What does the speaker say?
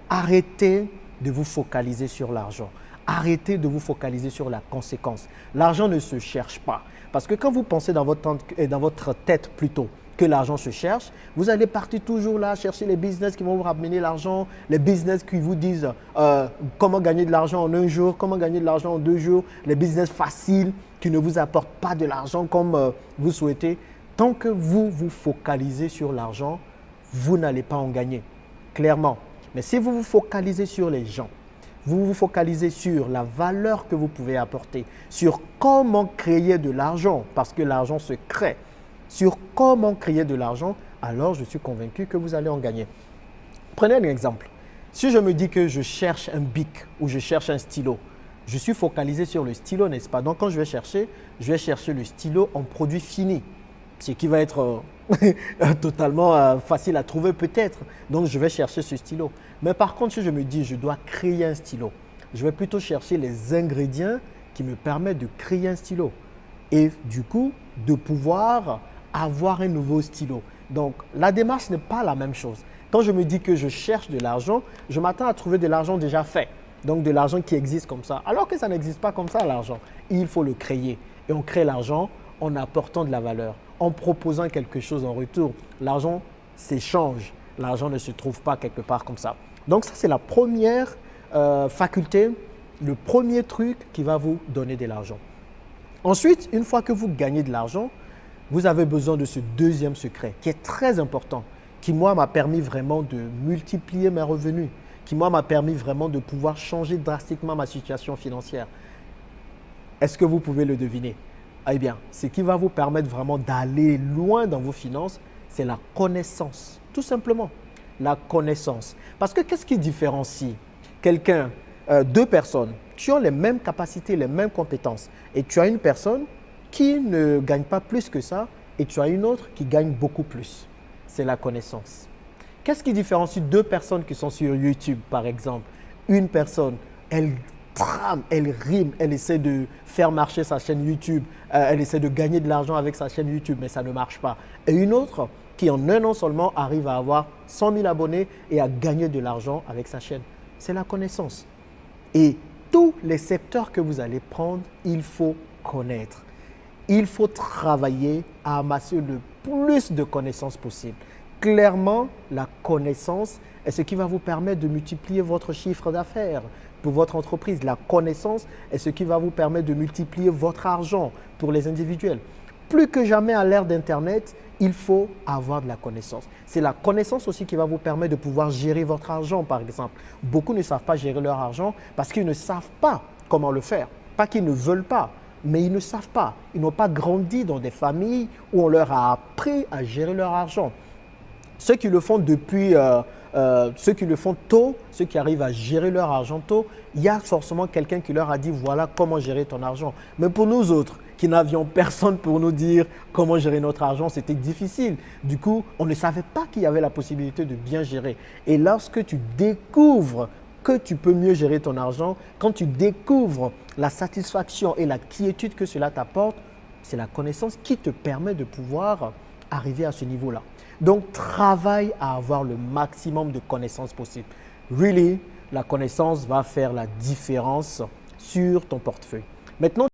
Arrêtez de vous focaliser sur l'argent. Arrêtez de vous focaliser sur la conséquence. L'argent ne se cherche pas. Parce que quand vous pensez dans votre tête plutôt que l'argent se cherche, vous allez partir toujours là chercher les business qui vont vous ramener l'argent, les business qui vous disent comment gagner de l'argent en un jour, comment gagner de l'argent en 2 jours, les business faciles qui ne vous apportent pas de l'argent comme vous souhaitez. Tant que vous vous focalisez sur l'argent, vous n'allez pas en gagner, clairement. Mais si vous vous focalisez sur les gens, vous vous focalisez sur la valeur que vous pouvez apporter, sur comment créer de l'argent, parce que l'argent se crée, sur comment créer de l'argent, alors je suis convaincu que vous allez en gagner. Prenez un exemple. Si je me dis que je cherche un bic ou je cherche un stylo, je suis focalisé sur le stylo, n'est-ce pas? Donc quand je vais chercher le stylo en produit fini, ce qui va être totalement facile à trouver peut-être. Donc, je vais chercher ce stylo. Mais par contre, si je me dis je dois créer un stylo, je vais plutôt chercher les ingrédients qui me permettent de créer un stylo et du coup, de pouvoir avoir un nouveau stylo. Donc, la démarche n'est pas la même chose. Quand je me dis que je cherche de l'argent, je m'attends à trouver de l'argent déjà fait. Donc, de l'argent qui existe comme ça. Alors que ça n'existe pas comme ça, l'argent. Il faut le créer. Et on crée l'argent en apportant de la valeur, en proposant quelque chose en retour. L'argent s'échange. L'argent ne se trouve pas quelque part comme ça. Donc ça, c'est la première faculté, le premier truc qui va vous donner de l'argent. Ensuite, une fois que vous gagnez de l'argent, vous avez besoin de ce deuxième secret qui est très important, qui moi m'a permis vraiment de multiplier mes revenus, qui moi m'a permis vraiment de pouvoir changer drastiquement ma situation financière. Est-ce que vous pouvez le deviner? Eh bien, ce qui va vous permettre vraiment d'aller loin dans vos finances, c'est la connaissance, tout simplement. La connaissance. Parce que qu'est-ce qui différencie deux personnes qui ont les mêmes capacités, les mêmes compétences, et tu as une personne qui ne gagne pas plus que ça, et tu as une autre qui gagne beaucoup plus? C'est la connaissance. Qu'est-ce qui différencie deux personnes qui sont sur YouTube, par exemple? Une personne, elle trame, elle rime, elle essaie de faire marcher sa chaîne YouTube, elle essaie de gagner de l'argent avec sa chaîne YouTube, mais ça ne marche pas. Et une autre qui en un an seulement arrive à avoir 100 000 abonnés et à gagner de l'argent avec sa chaîne. C'est la connaissance. Et tous les secteurs que vous allez prendre, il faut connaître. Il faut travailler à amasser le plus de connaissances possible. Clairement, la connaissance est ce qui va vous permettre de multiplier votre chiffre d'affaires pour votre entreprise. La connaissance est ce qui va vous permettre de multiplier votre argent pour les individuels. Plus que jamais à l'ère d'Internet, il faut avoir de la connaissance. C'est la connaissance aussi qui va vous permettre de pouvoir gérer votre argent, par exemple. Beaucoup ne savent pas gérer leur argent parce qu'ils ne savent pas comment le faire. Pas qu'ils ne veulent pas, mais ils ne savent pas. Ils n'ont pas grandi dans des familles où on leur a appris à gérer leur argent. Ceux qui le font ceux qui le font tôt, ceux qui arrivent à gérer leur argent tôt, il y a forcément quelqu'un qui leur a dit voilà comment gérer ton argent. Mais pour nous autres, qui n'avions personne pour nous dire comment gérer notre argent, c'était difficile. Du coup, on ne savait pas qu'il y avait la possibilité de bien gérer. Et lorsque tu découvres que tu peux mieux gérer ton argent, quand tu découvres la satisfaction et la quiétude que cela t'apporte, c'est la connaissance qui te permet de pouvoir arriver à ce niveau-là. Donc, travaille à avoir le maximum de connaissances possible. Really, la connaissance va faire la différence sur ton portefeuille. Maintenant,